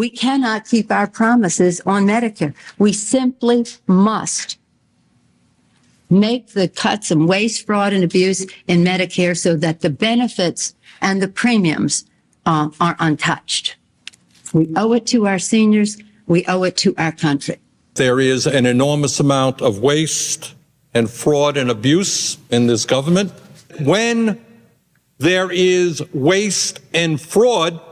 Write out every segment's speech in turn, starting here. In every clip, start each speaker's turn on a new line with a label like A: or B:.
A: We cannot keep our promises on Medicare. We simply must make the cuts in waste, fraud, and abuse in Medicare so that the benefits and the premiums are untouched. We owe it to our seniors. We owe it to our country.
B: There is an enormous amount of waste and fraud and abuse in this government. When there is waste and fraud,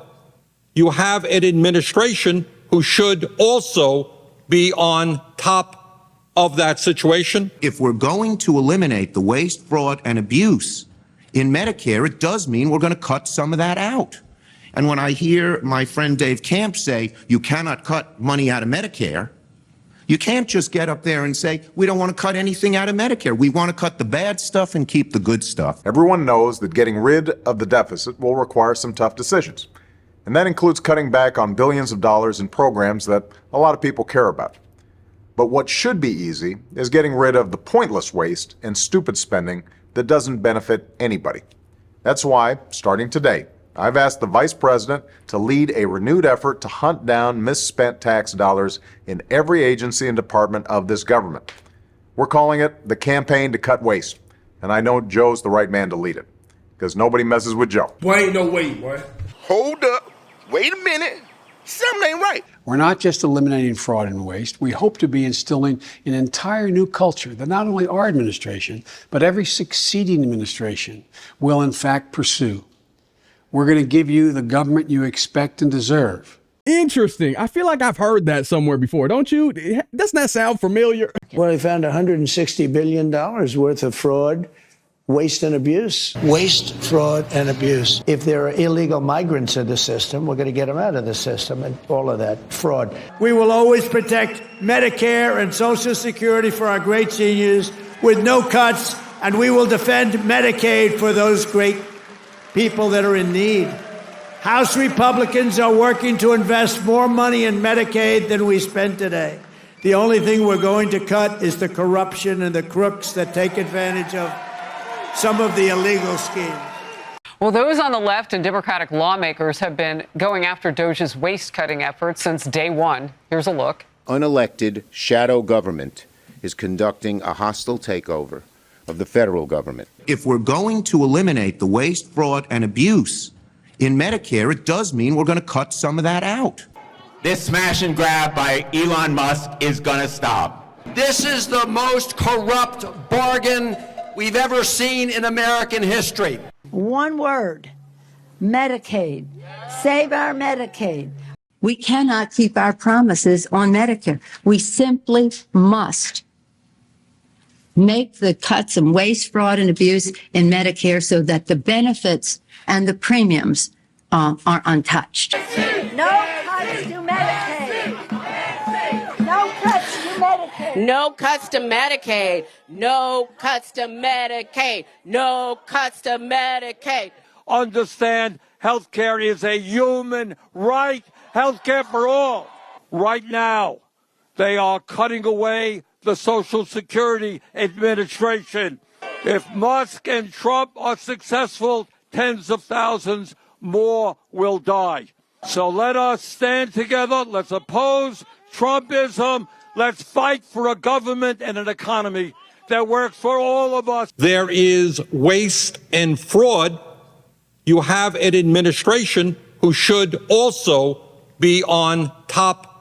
B: you have an administration who should also be on top of that situation.
C: If we're going to eliminate the waste, fraud, and abuse in Medicare, it does mean we're going to cut some of that out. And when I hear my friend Dave Camp say you cannot cut money out of Medicare, you can't just get up there and say, we don't want to cut anything out of Medicare. We want to cut the bad stuff and keep the good stuff.
D: Everyone knows that getting rid of the deficit will require some tough decisions. And that includes cutting back on billions of dollars in programs that a lot of people care about. But what should be easy is getting rid of the pointless waste and stupid spending that doesn't benefit anybody. That's why, starting today, I've asked the Vice President to lead a renewed effort to hunt down misspent tax dollars in every agency and department of this government. We're calling it the Campaign to Cut Waste, and I know Joe's the right man to lead it, because nobody messes with Joe.
E: Boy, ain't no way, boy.
F: Hold up. Wait a minute. Something ain't right.
G: We're not just eliminating fraud and waste. We hope to be instilling an entire new culture that not only our administration, but every succeeding administration will in fact pursue. We're going to give you the government you expect and deserve.
H: Interesting. I feel like I've heard that somewhere before, don't you? Doesn't that sound familiar?
I: Well, they found $160 billion worth of fraud, waste, and abuse. Waste, fraud, and abuse. If there are illegal migrants in the system, we're going to get them out of the system and all of that fraud.
E: We will always protect Medicare and Social Security for our great seniors with no cuts, and we will defend Medicaid for those great people that are in need. House Republicans are working to invest more money in Medicaid than we spend today. The only thing we're going to cut is the corruption and the crooks that take advantage of some of the illegal schemes.
J: Well, those on the left and Democratic lawmakers have been going after DOJ's waste-cutting efforts since day one. Here's a look.
K: Unelected shadow government is conducting a hostile takeover of the federal government.
C: If we're going to eliminate the waste, fraud, and abuse in Medicare, it does mean we're going to cut some of that out.
L: This smash and grab by Elon Musk is going to stop.
M: This is the most corrupt bargain we've ever seen in American history.
A: One word, Medicaid. Save our Medicaid. We cannot keep our promises on Medicare. We simply must make the cuts in waste, fraud, and abuse in Medicare so that the benefits and the premiums are untouched.
N: No cuts to Medicaid. No cuts to Medicaid.
O: No cuts to Medicaid. No cuts to Medicaid. No cuts to Medicaid.
E: Understand, health care is a human right. Health care for all. Right now, they are cutting away the Social Security Administration. If Musk and Trump are successful, tens of thousands more will die. So let us stand together. Let's oppose Trumpism. Let's fight for a government and an economy that works for all of us.
B: There is waste and fraud. You have an administration who should also be on top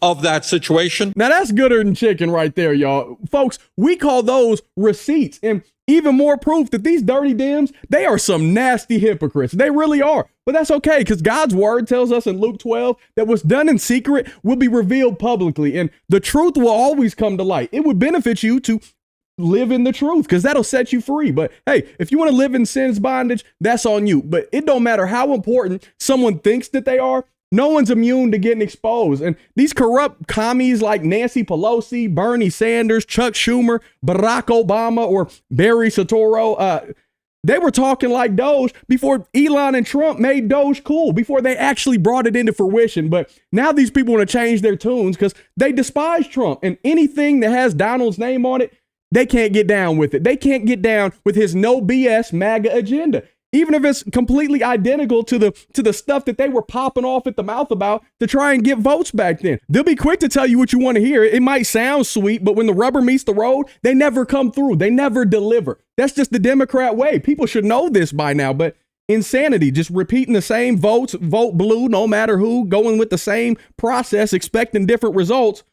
B: of that situation.
H: Now that's gooder than chicken right there, y'all. Folks, we call those receipts. And even more proof that these dirty Dems, they are some nasty hypocrites. They really are. But that's okay, because God's word tells us in Luke 12 that what's done in secret will be revealed publicly. And the truth will always come to light. It would benefit you to live in the truth, because that'll set you free. But hey, if you want to live in sin's bondage, that's on you. But it don't matter how important someone thinks that they are. No one's immune to getting exposed. And these corrupt commies like Nancy Pelosi, Bernie Sanders, Chuck Schumer, Barack Obama, or Barry Soetoro, they were talking like Doge before Elon and Trump made Doge cool, before they actually brought it into fruition. But now these people want to change their tunes because they despise Trump. And anything that has Donald's name on it, they can't get down with it. They can't get down with his no BS MAGA agenda. even if it's completely identical to the stuff that they were popping off at the mouth about to try and get votes back then. They'll be quick to tell you what you want to hear. It might sound sweet, but when the rubber meets the road, they never come through. They never deliver. That's just the Democrat way. People should know this by now, but insanity, just repeating the same votes, vote blue, no matter who, going with the same process, expecting different results.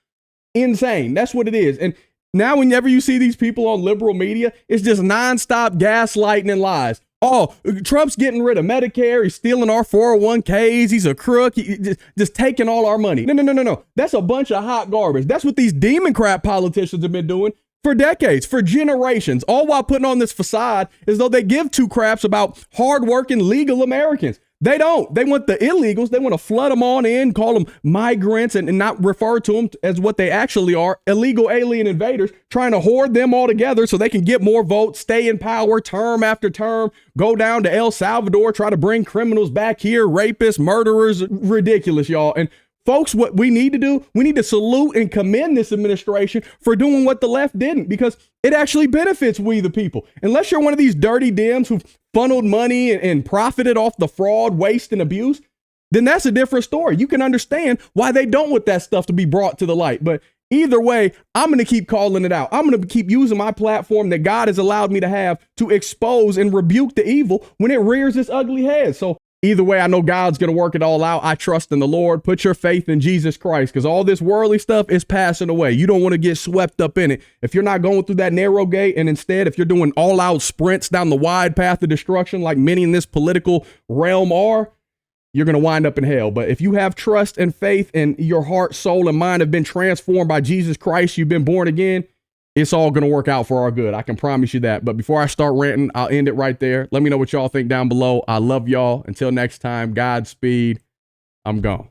H: Insane. That's what it is. And now whenever you see these people on liberal media, it's just nonstop gaslighting and lies. Oh, Trump's getting rid of Medicare. He's stealing our 401ks. He's a crook. He's just taking all our money. No. That's a bunch of hot garbage. That's what these Democrat politicians have been doing for decades, for generations, all while putting on this facade as though they give two craps about hardworking, legal Americans. They don't. They want the illegals. They want to flood them on in, call them migrants, and not refer to them as what they actually are, illegal alien invaders, trying to hoard them all together so they can get more votes, stay in power term after term, go down to El Salvador, try to bring criminals back here, rapists, murderers. Ridiculous, y'all. And folks, what we need to do, we need to salute and commend this administration for doing what the left didn't, because it actually benefits we the people. Unless you're one of these dirty Dems who've funneled money and profited off the fraud, waste, and abuse, then that's a different story. You can understand why they don't want that stuff to be brought to the light. But either way, I'm going to keep calling it out. I'm going to keep using my platform that God has allowed me to have to expose and rebuke the evil when it rears its ugly head. So either way, I know God's going to work it all out. I trust in the Lord. Put your faith in Jesus Christ, because all this worldly stuff is passing away. You don't want to get swept up in it. If you're not going through that narrow gate, and instead, if you're doing all out sprints down the wide path of destruction, like many in this political realm are, you're going to wind up in hell. But if you have trust and faith, and your heart, soul, and mind have been transformed by Jesus Christ, you've been born again, it's all going to work out for our good. I can promise you that. But before I start ranting, I'll end it right there. Let me know what y'all think down below. I love y'all. Until next time, Godspeed. I'm gone.